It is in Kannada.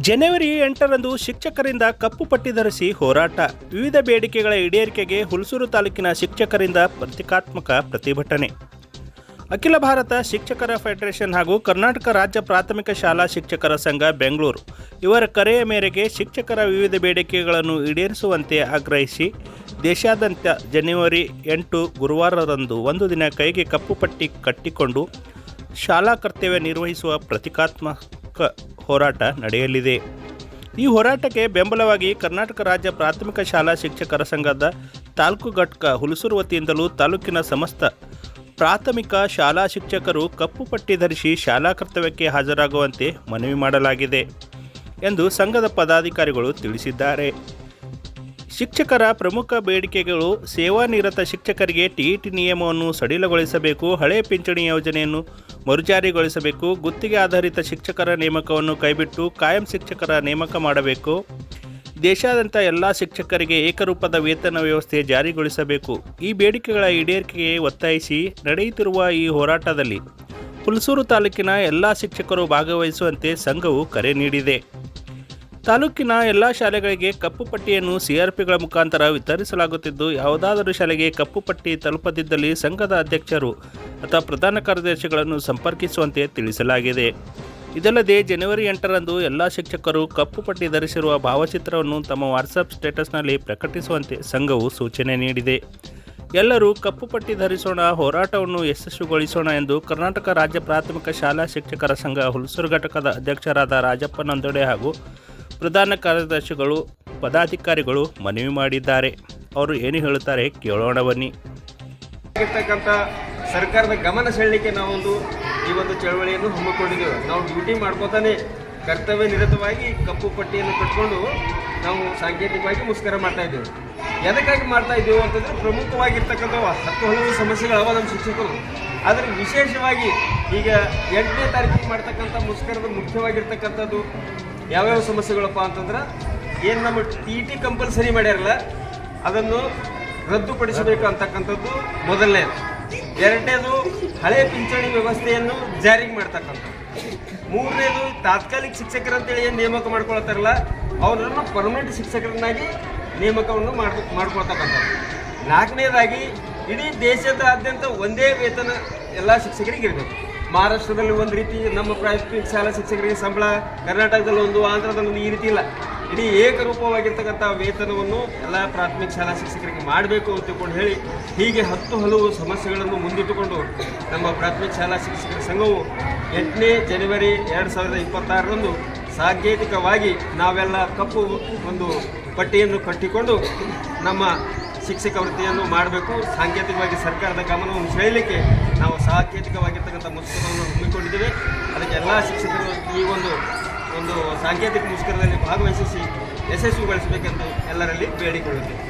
ಜನವರಿ 8ರಂದು ಶಿಕ್ಷಕರಿಂದ ಕಪ್ಪು ಪಟ್ಟಿ ಧರಿಸಿ ಹೋರಾಟ. ವಿವಿಧ ಬೇಡಿಕೆಗಳ ಈಡೇರಿಕೆಗೆ ಹುಲ್ಸೂರು ತಾಲೂಕಿನ ಶಿಕ್ಷಕರಿಂದ ಪ್ರತೀಕಾತ್ಮಕ ಪ್ರತಿಭಟನೆ. ಅಖಿಲ ಭಾರತ ಶಿಕ್ಷಕರ ಫೆಡರೇಷನ್ ಹಾಗೂ ಕರ್ನಾಟಕ ರಾಜ್ಯ ಪ್ರಾಥಮಿಕ ಶಾಲಾ ಶಿಕ್ಷಕರ ಸಂಘ ಬೆಂಗಳೂರು ಇವರ ಕರೆಯ ಮೇರೆಗೆ ಶಿಕ್ಷಕರ ವಿವಿಧ ಬೇಡಿಕೆಗಳನ್ನು ಈಡೇರಿಸುವಂತೆ ಆಗ್ರಹಿಸಿ ದೇಶಾದ್ಯಂತ ಜನವರಿ 8 ಗುರುವಾರದಂದು ಒಂದು ದಿನ ಕೈಗೆ ಕಪ್ಪು ಪಟ್ಟಿ ಕಟ್ಟಿಕೊಂಡು ಶಾಲಾ ಕರ್ತವ್ಯ ನಿರ್ವಹಿಸುವ ಪ್ರತೀಕಾತ್ಮಕ ಹೋರಾಟ ನಡೆಯಲಿದೆ. ಈ ಹೋರಾಟಕ್ಕೆ ಬೆಂಬಲವಾಗಿ ಕರ್ನಾಟಕ ರಾಜ್ಯ ಪ್ರಾಥಮಿಕ ಶಾಲಾ ಶಿಕ್ಷಕರ ಸಂಘದ ತಾಲೂಕು ಘಟಕ ಹುಲ್ಸೂರು ವತಿಯಿಂದಲೂ ತಾಲೂಕಿನ ಸಮಸ್ತ ಪ್ರಾಥಮಿಕ ಶಾಲಾ ಶಿಕ್ಷಕರು ಕಪ್ಪು ಪಟ್ಟಿ ಧರಿಸಿ ಶಾಲಾ ಕರ್ತವ್ಯಕ್ಕೆ ಹಾಜರಾಗುವಂತೆ ಮನವಿ ಮಾಡಲಾಗಿದೆ ಎಂದು ಸಂಘದ ಪದಾಧಿಕಾರಿಗಳು ತಿಳಿಸಿದ್ದಾರೆ. ಶಿಕ್ಷಕರ ಪ್ರಮುಖ ಬೇಡಿಕೆಗಳು ಸೇವಾನಿರತ ಶಿಕ್ಷಕರಿಗೆ ಟಿಇಟಿ ನಿಯಮವನ್ನು ಸಡಿಲಗೊಳಿಸಬೇಕು, ಹಳೆ ಪಿಂಚಣಿ ಯೋಜನೆಯನ್ನು ಮರುಜಾರಿಗೊಳಿಸಬೇಕು, ಗುತ್ತಿಗೆ ಆಧಾರಿತ ಶಿಕ್ಷಕರ ನೇಮಕವನ್ನು ಕೈಬಿಟ್ಟು ಕಾಯಂ ಶಿಕ್ಷಕರ ನೇಮಕ ಮಾಡಬೇಕು, ದೇಶಾದ್ಯಂತ ಎಲ್ಲ ಶಿಕ್ಷಕರಿಗೆ ಏಕರೂಪದ ವೇತನ ವ್ಯವಸ್ಥೆ ಜಾರಿಗೊಳಿಸಬೇಕು. ಈ ಬೇಡಿಕೆಗಳ ಈಡೇರಿಕೆಗೆ ಒತ್ತಾಯಿಸಿ ನಡೆಯುತ್ತಿರುವ ಈ ಹೋರಾಟದಲ್ಲಿ ಹುಲ್ಸೂರು ತಾಲೂಕಿನ ಎಲ್ಲ ಶಿಕ್ಷಕರು ಭಾಗವಹಿಸುವಂತೆ ಸಂಘವು ಕರೆ ನೀಡಿದೆ. ತಾಲೂಕಿನ ಎಲ್ಲ ಶಾಲೆಗಳಿಗೆ ಕಪ್ಪು ಪಟ್ಟಿಯನ್ನು ಸಿಆರ್ಪಿಗಳ ಮುಖಾಂತರ ವಿತರಿಸಲಾಗುತ್ತಿದ್ದು, ಯಾವುದಾದರೂ ಶಾಲೆಗೆ ಕಪ್ಪು ಪಟ್ಟಿ ತಲುಪದಿದ್ದಲ್ಲಿ ಸಂಘದ ಅಧ್ಯಕ್ಷರು ಅಥವಾ ಪ್ರಧಾನ ಕಾರ್ಯದರ್ಶಿಗಳನ್ನು ಸಂಪರ್ಕಿಸುವಂತೆ ತಿಳಿಸಲಾಗಿದೆ. ಇದಲ್ಲದೆ ಜನವರಿ 8ರಂದು ಎಲ್ಲ ಶಿಕ್ಷಕರು ಕಪ್ಪು ಪಟ್ಟಿ ಧರಿಸಿರುವ ಭಾವಚಿತ್ರವನ್ನು ತಮ್ಮ ವಾಟ್ಸಪ್ ಸ್ಟೇಟಸ್ನಲ್ಲಿ ಪ್ರಕಟಿಸುವಂತೆ ಸಂಘವು ಸೂಚನೆ ನೀಡಿದೆ. ಎಲ್ಲರೂ ಕಪ್ಪು ಪಟ್ಟಿ ಧರಿಸೋಣ, ಹೋರಾಟವನ್ನು ಯಶಸ್ವಿಗೊಳಿಸೋಣ ಎಂದು ಕರ್ನಾಟಕ ರಾಜ್ಯ ಪ್ರಾಥಮಿಕ ಶಾಲಾ ಶಿಕ್ಷಕರ ಸಂಘ ಹುಲ್ಸೂರು ಘಟಕದ ಅಧ್ಯಕ್ಷರಾದ ರಾಜಪ್ಪ ನಂದೊಡೆ ಹಾಗೂ ಪ್ರಧಾನ ಕಾರ್ಯದರ್ಶಿಗಳು ಪದಾಧಿಕಾರಿಗಳು ಮನವಿ ಮಾಡಿದ್ದಾರೆ. ಅವರು ಏನು ಹೇಳುತ್ತಾರೆ ಕೇಳೋಣ ಬನ್ನಿ. ಸರ್ಕಾರದ ಗಮನ ಸೆಳೆಯಲಿಕ್ಕೆ ನಾವೊಂದು ಈ ಒಂದು ಚಳವಳಿಯನ್ನು ಹಮ್ಮಿಕೊಂಡಿದ್ದೇವೆ. ನಾವು ಡ್ಯೂಟಿ ಮಾಡ್ಕೋತಾನೆ ಕರ್ತವ್ಯ ನಿರತವಾಗಿ ಕಪ್ಪು ಪಟ್ಟಿಯನ್ನು ಕಟ್ಕೊಂಡು ನಾವು ಸಾಂಕೇತಿಕವಾಗಿ ಮುಷ್ಕರ ಮಾಡ್ತಾ ಇದ್ದೇವೆ. ಎದಕ್ಕಾಗಿ ಮಾಡ್ತಾ ಇದ್ದೇವೆ ಅಂತಂದರೆ ಪ್ರಮುಖವಾಗಿರ್ತಕ್ಕಂಥ ಹಲವು ಸಮಸ್ಯೆಗಳವ ನಮ್ಮ ಶಿಕ್ಷಕರು. ಆದರೆ ವಿಶೇಷವಾಗಿ ಈಗ 8ನೇ ತಾರೀಕಿಗೆ ಮಾಡ್ತಕ್ಕಂಥ ಮುಷ್ಕರದ ಮುಖ್ಯವಾಗಿರ್ತಕ್ಕಂಥದ್ದು ಯಾವ್ಯಾವ ಸಮಸ್ಯೆಗಳಪ್ಪ ಅಂತಂದ್ರೆ, ಏನು ನಮ್ಮ ಟಿ ಕಂಪಲ್ಸರಿ ಮಾಡ್ಯಾರಲ್ಲ ಅದನ್ನು ರದ್ದುಪಡಿಸಬೇಕು ಅಂತಕ್ಕಂಥದ್ದು ಮೊದಲನೇದು. ಎರಡನೇದು ಹಳೆ ಪಿಂಚಣಿ ವ್ಯವಸ್ಥೆಯನ್ನು ಜಾರಿಗೆ ಮಾಡ್ತಕ್ಕಂಥದ್ದು. ಮೂರನೇದು ತಾತ್ಕಾಲಿಕ ಶಿಕ್ಷಕರಂತೇಳಿ ಏನು ನೇಮಕ ಮಾಡ್ಕೊಳ್ತಾರಲ್ಲ ಅವರನ್ನು ಪರ್ಮನೆಂಟ್ ಶಿಕ್ಷಕರನ್ನಾಗಿ ನೇಮಕವನ್ನು ಮಾಡ್ಕೊಳ್ತಕ್ಕಂಥದ್ದು. ನಾಲ್ಕನೇದಾಗಿ ಇಡೀ ದೇಶದಾದ್ಯಂತ ಒಂದೇ ವೇತನ ಎಲ್ಲ ಶಿಕ್ಷಕರಿಗೆ ಇರಬೇಕು. ಮಹಾರಾಷ್ಟ್ರದಲ್ಲಿ ಒಂದು ರೀತಿ ನಮ್ಮ ಪ್ರಾಥಮಿಕ ಶಾಲಾ ಶಿಕ್ಷಕರಿಗೆ ಸಂಬಳ, ಕರ್ನಾಟಕದಲ್ಲಿ ಒಂದು, ಆಂಧ್ರದಲ್ಲಿ ಒಂದು, ಈ ರೀತಿ ಇಲ್ಲ. ಇಡೀ ಏಕರೂಪವಾಗಿರ್ತಕ್ಕಂಥ ವೇತನವನ್ನು ಎಲ್ಲ ಪ್ರಾಥಮಿಕ ಶಾಲಾ ಶಿಕ್ಷಕರಿಗೆ ಮಾಡಬೇಕು ಅಂತ ತಿಳ್ಕೊಂಡು ಹೇಳಿ ಹೀಗೆ ಹಲವು ಸಮಸ್ಯೆಗಳನ್ನು ಮುಂದಿಟ್ಟುಕೊಂಡು ನಮ್ಮ ಪ್ರಾಥಮಿಕ ಶಾಲಾ ಶಿಕ್ಷಕರ ಸಂಘವು 8ನೇ ಜನವರಿ 2026ರಂದು ಸಾಂಕೇತಿಕವಾಗಿ ನಾವೆಲ್ಲ ಕಪ್ಪು ಒಂದು ಪಟ್ಟಿಯನ್ನು ಕಟ್ಟಿಕೊಂಡು ನಮ್ಮ ಶಿಕ್ಷಕ ವೃತ್ತಿಯನ್ನು ಮಾಡಬೇಕು. ಸಾಂಕೇತಿಕವಾಗಿ ಸರ್ಕಾರದ ಗಮನವನ್ನು ಸೆಳೆಯಲಿಕ್ಕೆ ನಾವು ಸಾಂಕೇತಿಕವಾಗಿರ್ತಕ್ಕಂಥ ಮುಷ್ಕರವನ್ನು ಹಮ್ಮಿಕೊಂಡಿದ್ದೇವೆ. ಅದಕ್ಕೆ ಎಲ್ಲ ಶಿಕ್ಷಕರು ಈ ಒಂದು ಸಾಂಕೇತಿಕ ಮುಷ್ಕರದಲ್ಲಿ ಭಾಗವಹಿಸಿ ಯಶಸ್ವಿಗೊಳಿಸಬೇಕೆಂದು ಎಲ್ಲರಲ್ಲಿ ಬೇಡಿಕೊಳ್ಳುತ್ತೇವೆ.